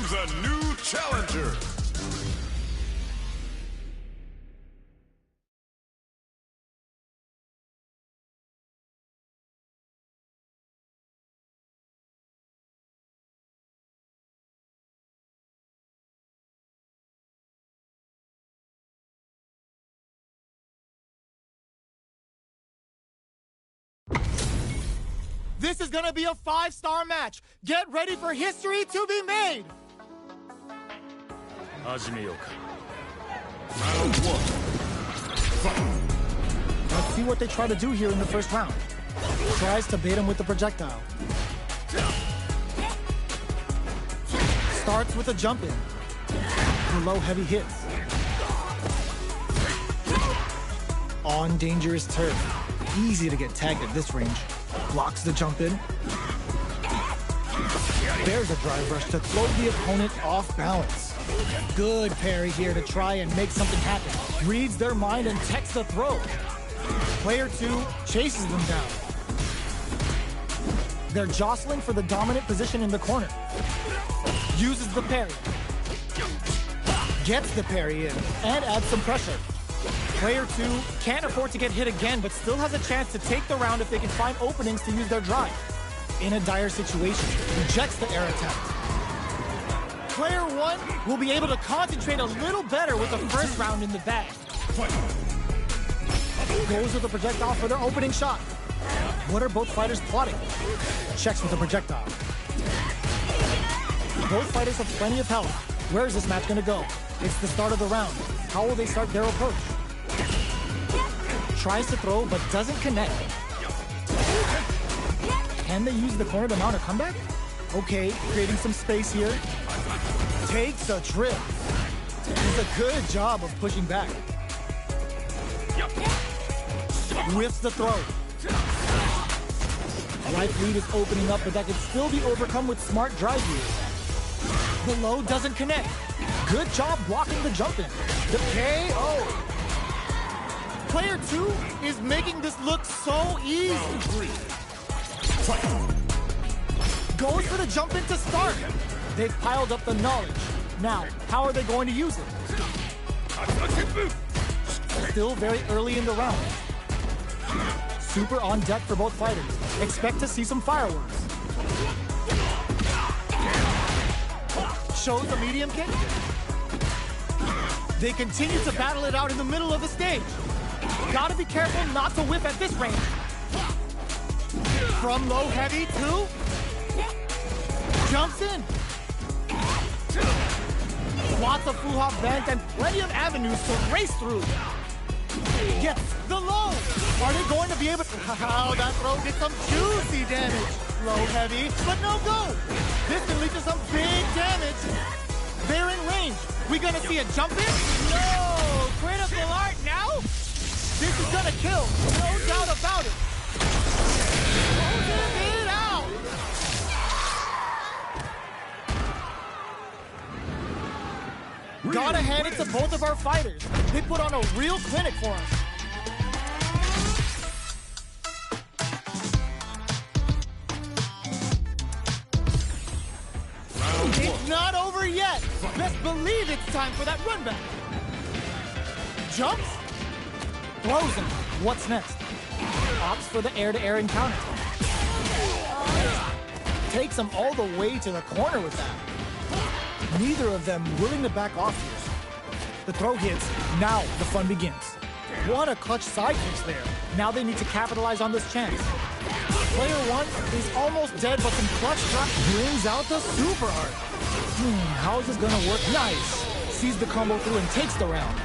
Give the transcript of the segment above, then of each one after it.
comes a new challenger. This is gonna be a 5-star match. Get ready for history to be made. Round 1. Let's see what they try to do here in the first round. Tries to bait him with the projectile. Starts with a jump in. The low heavy hits. On dangerous turf. Easy to get tagged at this range. Blocks the jump in. There's a drive rush to throw the opponent off balance. Good parry here to try and make something happen. Reads their mind and techs the throw. Player 2 chases them down. They're jostling for the dominant position in the corner. Uses the parry. Gets the parry in and adds some pressure. Player 2 can't afford to get hit again, but still has a chance to take the round if they can find openings to use their drive. In a dire situation, rejects the air attack. Player 1 will be able to concentrate a little better with the first round in the bag. Goes with the projectile for their opening shot. What are both fighters plotting? Checks with the projectile. Both fighters have plenty of health. Where is this match going to go? It's the start of the round. How will they start their approach? Tries to throw, but doesn't connect. Can they use the corner to mount a comeback? Okay, creating some space here. Takes a trip. Does a good job of pushing back. Whiffs the throw. Right lead is opening up, but that can still be overcome with smart drive here. The low doesn't connect. Good job blocking the jump in. The KO. Player 2 is making this look so easy. Goes for the jump in to start. They've piled up the knowledge. Now, how are they going to use it? Still very early in the round. Super on deck for both fighters. Expect to see some fireworks. Shows a medium kick. They continue to battle it out in the middle of the stage. Gotta be careful not to whip at this range. From low heavy to jumps in. Lots of full-hop bends and plenty of avenues to race through. Gets the low. Are they going to be able to... Oh, that throw did some juicy damage. Low heavy, but no go. This can lead to some big damage. They're in range. We gonna see a jump in? No! Critical art now? This is gonna kill. No doubt about it. Closing it out. Gotta hand it to both of our fighters. They put on a real clinic for us. It's not over yet. Best believe it's time for that run back. Jumps. Throws him. What's next? Opts for the air-to-air encounter. Takes him all the way to the corner with that. Neither of them willing to back off here. The throw hits. Now the fun begins. What a clutch side kicks there. Now they need to capitalize on this chance. Player 1 is almost dead, but some clutch drop brings out the super art. How is this gonna work? Nice. Sees the combo through and takes the round.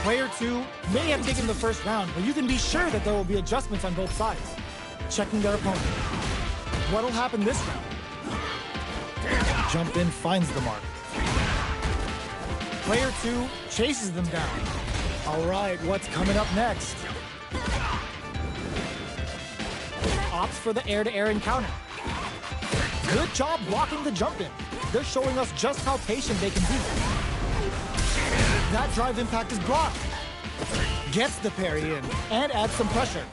Player 2 may have taken the first round, but you can be sure that there will be adjustments on both sides. Checking their opponent. What'll happen this round? Jump in finds the mark. Player 2 chases them down. All right, what's coming up next? Opts for the air-to-air encounter. Good job blocking the jump in. They're showing us just how patient they can be. That drive impact is blocked. Gets the parry in and adds some pressure.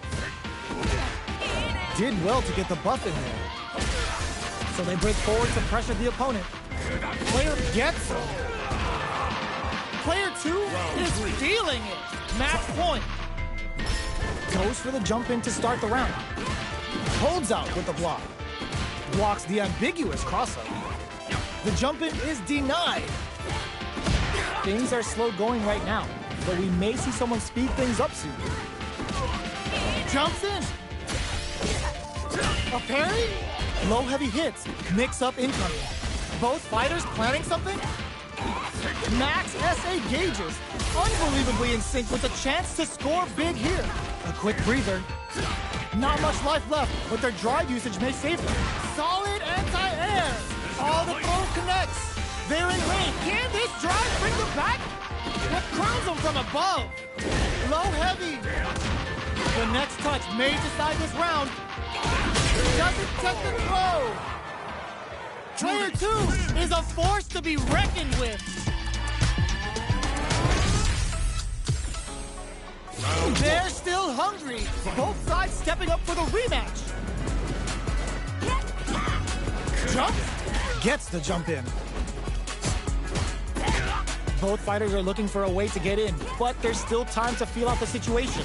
Did well to get the buff in there. So they break forward to pressure the opponent. Player gets him. Player 2 is feeling it. Match point. Goes for the jump in to start the round. Holds out with the block. Blocks the ambiguous crossup. The jump in is denied. Things are slow going right now, but we may see someone speed things up soon. Jumps in. A parry? Low heavy hits. Mix up incoming. Both fighters planning something? Max SA gauges. Unbelievably in sync with a chance to score big here. A quick breather. Not much life left, but their drive usage may save them. Solid anti-air. All the throw connects. They're in range. Can this drive bring them back? What crowns them from above? Low heavy. The next touch may decide this round. Doesn't touch the throw. Player 2 is a force to be reckoned with. They're still hungry. Both sides stepping up for the rematch. Jumps. Gets the jump in. Both fighters are looking for a way to get in, but there's still time to feel out the situation.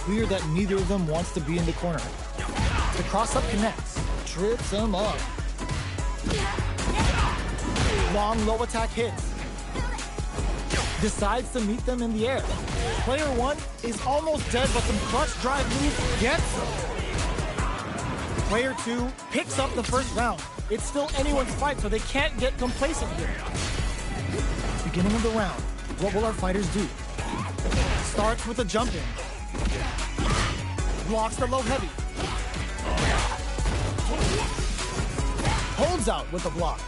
Clear that neither of them wants to be in the corner. The cross-up connects. Trips him up. Long low attack hits. Decides to meet them in the air. Player 1 is almost dead, but some clutch drive move gets him. Player 2 picks up the first round. It's still anyone's fight, so they can't get complacent here. Beginning of the round. What will our fighters do? Starts with a jump in. Blocks the low heavy. Holds out with the block.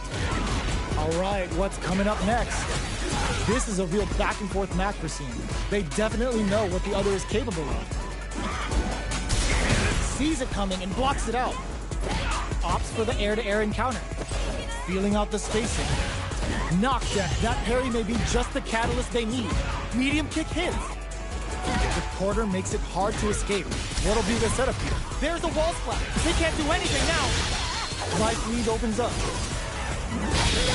All right, what's coming up next? This is a real back and forth match we're seeing. They definitely know what the other is capable of. Sees it coming and blocks it out. Opts for the air-to-air encounter. Feeling out the spacing. Knock check. That parry may be just the catalyst they need. Medium kick hits. The quarter makes it hard to escape. What'll be the setup here? There's the wall splash. They can't do anything now. Life lead opens up.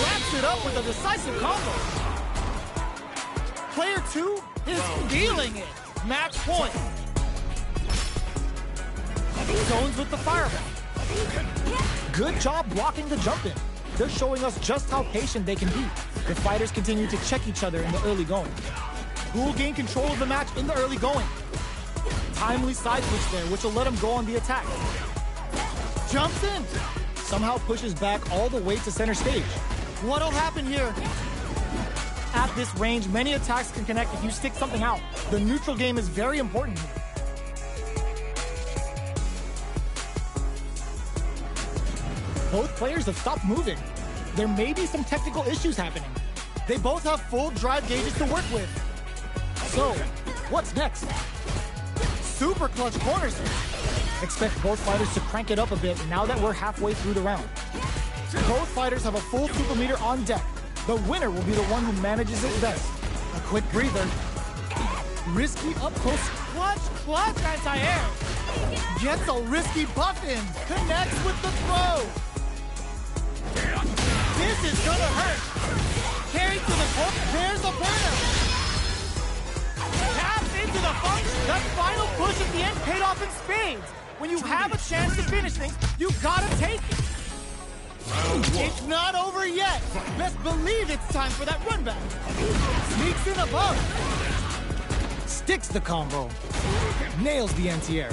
Wraps it up with a decisive combo. Player 2 is feeling it. Match point. Zones with the fireball. Good job blocking the jump in. They're showing us just how patient they can be. The fighters continue to check each other in the early going. Who will gain control of the match in the early going? Timely side switch there, which will let him go on the attack. Jumps in. Somehow pushes back all the way to center stage. What'll happen here? At this range, many attacks can connect if you stick something out. The neutral game is very important here. Both players have stopped moving. There may be some technical issues happening. They both have full drive gauges to work with. So, what's next? Super clutch corner switch. Expect both fighters to crank it up a bit now that we're halfway through the round. Both fighters have a full super meter on deck. The winner will be the one who manages it best. A quick breather. Risky up close. Clutch anti-air. Gets a risky buff in. Connects with the throw. This is gonna hurt. Carried to the corner. There's a burner. Taps into the funk. That final push at the end paid off in spades. When you have a chance to finish things, you gotta take it. It's not over yet. Best believe it's time for that run back. Sneaks in above. Sticks the combo. Nails the anti-air.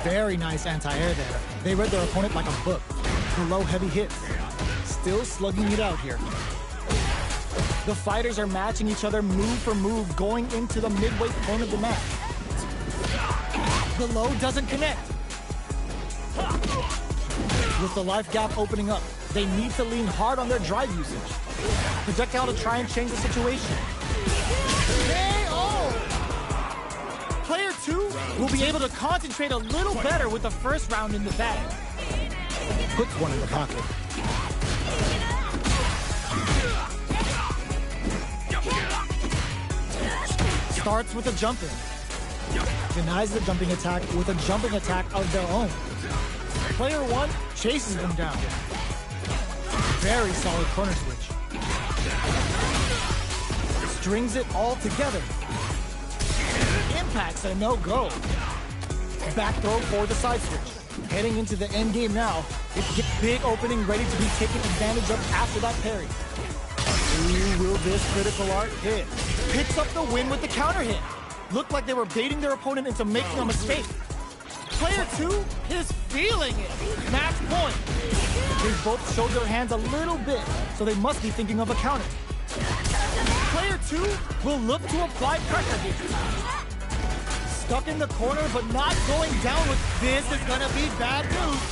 Very nice anti-air there. They read their opponent like a book. The low heavy hits. Still slugging it out here. The fighters are matching each other move for move going into the midway point of the match. The low doesn't connect. With the life gap opening up, they need to lean hard on their drive usage. Projectile to try and change the situation. KO! Player 2 will be able to concentrate a little better with the first round in the bag. Puts one in the pocket. Starts with a jump in. Denies the jumping attack with a jumping attack of their own. Player 1 chases them down. Very solid corner switch. Strings it all together. Impact's a no-go. Back throw for the side switch. Heading into the end game now. It's a big opening ready to be taken advantage of after that parry. Who will this critical art hit? Picks up the win with the counter hit. Looked like they were baiting their opponent into making a mistake. Player 2 is feeling it. Match point. They both showed their hands a little bit, so they must be thinking of a counter. Player 2 will look to apply pressure here. Stuck in the corner, but not going down with this is gonna be bad news.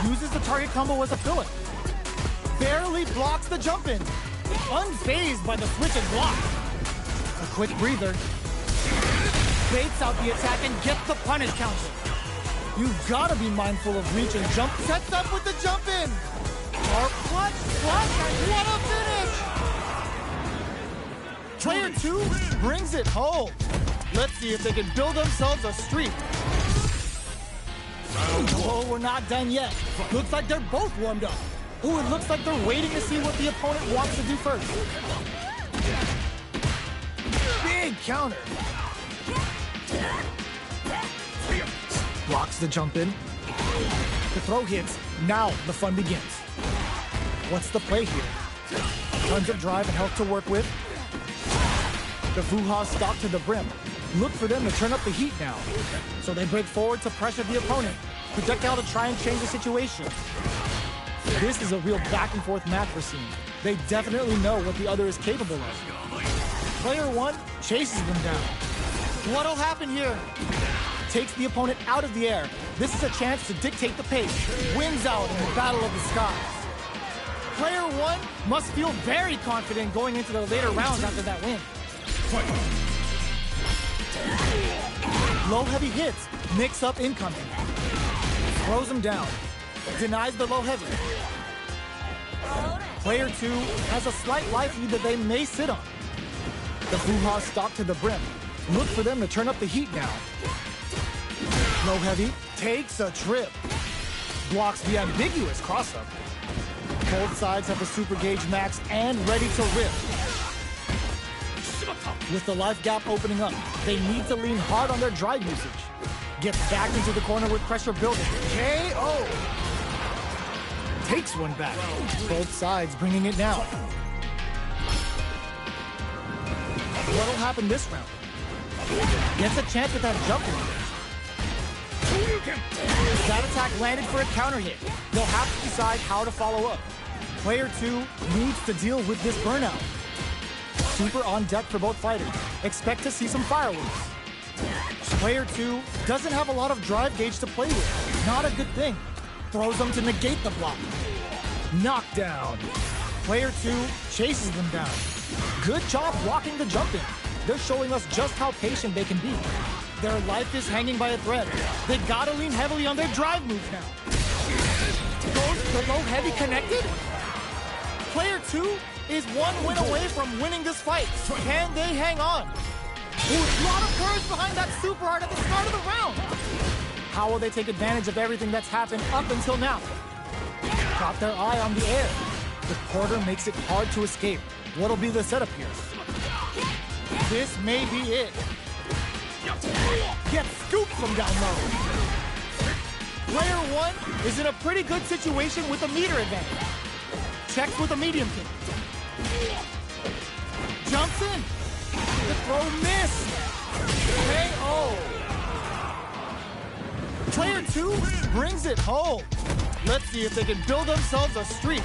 Uses the target combo as a fill-in. Barely blocks the jump in. Unfazed by the switch and block. A quick breather. Baits out the attack and gets the punish counter. You've gotta be mindful of reach and jump. Sets up with the jump in. Sharp clutch, and what a finish! Player 2 brings it home. Let's see if they can build themselves a streak. Oh, we're not done yet. Looks like they're both warmed up. Ooh, it looks like they're waiting to see what the opponent wants to do first. Big counter. Blocks the jump in. The throw hits. Now the fun begins. What's the play here? Tons of drive and health to work with. The Fuha stock to the brim. Look for them to turn up the heat now. So they break forward to pressure the opponent. Projectile to try and change the situation. This is a real back and forth match we're seeing. They definitely know what the other is capable of. Player 1 chases them down. What'll happen here? Takes the opponent out of the air. This is a chance to dictate the pace. Wins out in the battle of the skies. Player 1 must feel very confident going into the later rounds after that win. Low heavy hits, mix up incoming. Throws him down. Denies the low heavy. Player 2 has a slight life lead that they may sit on. The Fuha stock to the brim. Look for them to turn up the heat now. Low heavy takes a trip. Blocks the ambiguous cross-up. Both sides have the super gauge max and ready to rip. With the life gap opening up, they need to lean hard on their drive usage. Gets back into the corner with pressure building. KO! Takes one back. Both sides bringing it down. What'll happen this round? Gets a chance with that jump in. That attack landed for a counter hit. They'll have to decide how to follow up. Player 2 needs to deal with this burnout. Super on deck for both fighters. Expect to see some fireworks. Player 2 doesn't have a lot of drive gauge to play with. Not a good thing. Throws them to negate the block. Knockdown. Player 2 chases them down. Good job blocking the jump in. They're showing us just how patient they can be. Their life is hanging by a thread. They gotta lean heavily on their drive moves now. Goes the low heavy connected? Player 2 is one win away from winning this fight. Can they hang on? Ooh, a lot of courage behind that super hard at the start of the round. How will they take advantage of everything that's happened up until now? Got their eye on the air. The quarter makes it hard to escape. What'll be the setup here? This may be it. Gets scooped from down low. Player 1 is in a pretty good situation with a meter advantage. Checks with a medium kick. Jumps in. The throw missed. KO. Player 2 brings it home. Let's see if they can build themselves a streak.